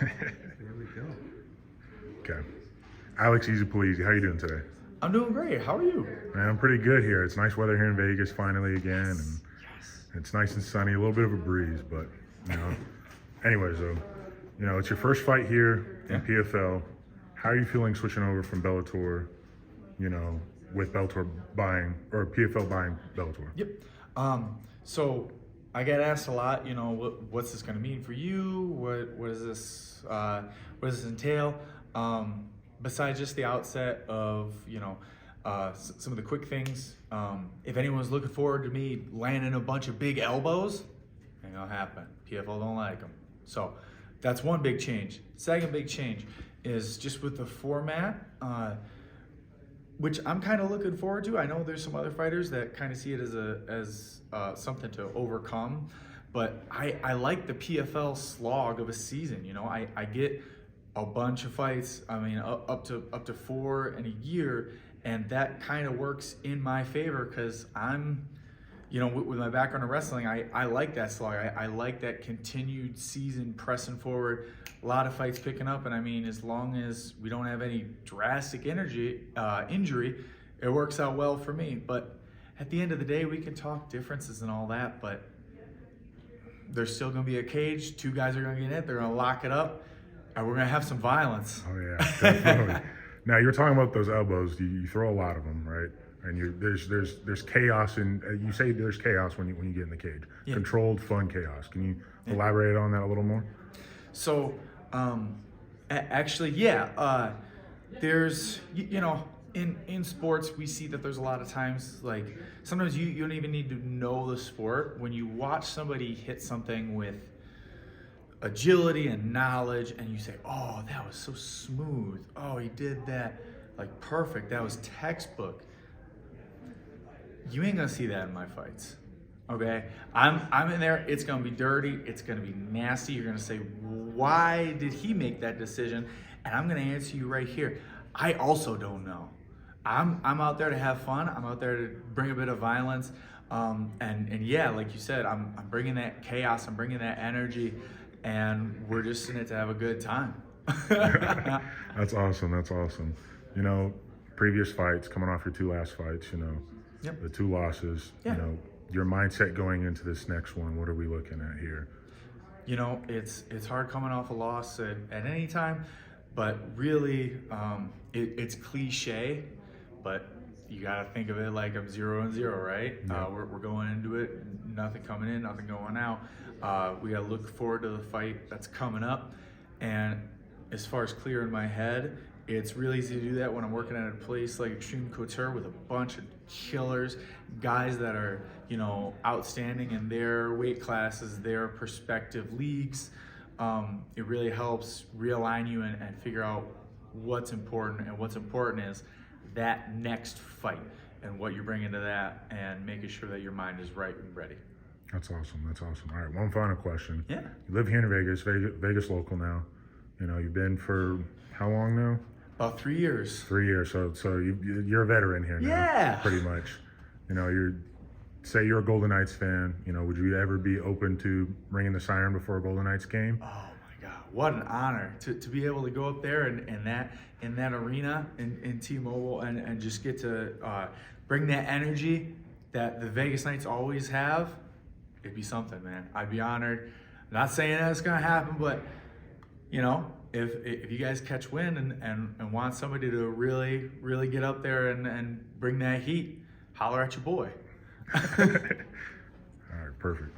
There we go. Okay. Alex Polizzi, how you doing today? I'm doing great. How are you? Man, I'm pretty good here. It's nice weather here in Vegas finally again, and it's nice and sunny. A little bit of a breeze, but Anyways, it's your first fight here in PFL. How are you feeling switching over from Bellator? With Bellator buying or PFL buying Bellator? Yep. So I get asked a lot. What's this going to mean for you? What does this entail? Besides just the outset of some of the quick things, if anyone's looking forward to me landing a bunch of big elbows, ain't gonna happen. PFL don't like them. So that's one big change. Second big change is just with the format, which I'm kind of looking forward to. I know there's some other fighters that kind of see it as something to overcome, but I like the PFL slog of a season. I get a bunch of fights. I mean, up to 4 in a year, and that kind of works in my favor because I'm, with my background in wrestling, I like that slog. I like that continued season pressing forward, a lot of fights picking up, and I mean, as long as we don't have any drastic injury, it works out well for me. But at the end of the day, we can talk differences and all that, but there's still going to be a cage. 2 guys are going to get in it. They're going to lock it up. And we're gonna have some violence. Oh yeah, definitely. Now you're talking about those elbows. You throw a lot of them, right? And there's chaos, and you say there's chaos when you get in the cage. Yeah. Controlled, fun chaos. Can you elaborate on that a little more? So, actually, yeah. There's in sports we see that there's a lot of times like sometimes you don't even need to know the sport when you watch somebody hit something with agility and knowledge, and you say, oh, that was so smooth. Oh, he did that like perfect. That was textbook. You ain't gonna see that in my fights. Okay? I'm in there, it's gonna be dirty, it's gonna be nasty. You're gonna say, why did he make that decision? And I'm gonna answer you right here. I also don't know. I'm out there to have fun. I'm out there to bring a bit of violence. And yeah, like you said, I'm bringing that chaos, I'm bringing that energy, and we're just in it to have a good time. That's awesome. That's awesome. Previous fights, coming off your 2 last fights, Yep. the 2 losses, your mindset going into this next one, what are we looking at here? It's hard coming off a loss at any time, but really, it's cliche, but you got to think of it like I'm 0-0, right? Yeah. We're going into it, nothing coming in, nothing going out. We got to look forward to the fight that's coming up. And as far as clearing my head, it's really easy to do that when I'm working at a place like Extreme Couture with a bunch of killers, guys that are, outstanding in their weight classes, their prospective leagues. It really helps realign you and figure out what's important, and what's important is that next fight and what you're bringing to that, and making sure that your mind is right and ready. That's awesome. That's awesome. All right, one final question. Yeah. You live here in Vegas local now. You've been for how long now? About 3 years. 3 years. So you're a veteran here now. Yeah. Pretty much. Say you're a Golden Knights fan. Would you ever be open to ringing the siren before a Golden Knights game? Oh my God, what an honor to be able to go up there and that arena in T-Mobile and just get to bring that energy that the Vegas Knights always have. It'd be something, man. I'd be honored. I'm not saying that's gonna happen, but if you guys catch wind and want somebody to really get up there and bring that heat, holler at your boy. All right, perfect.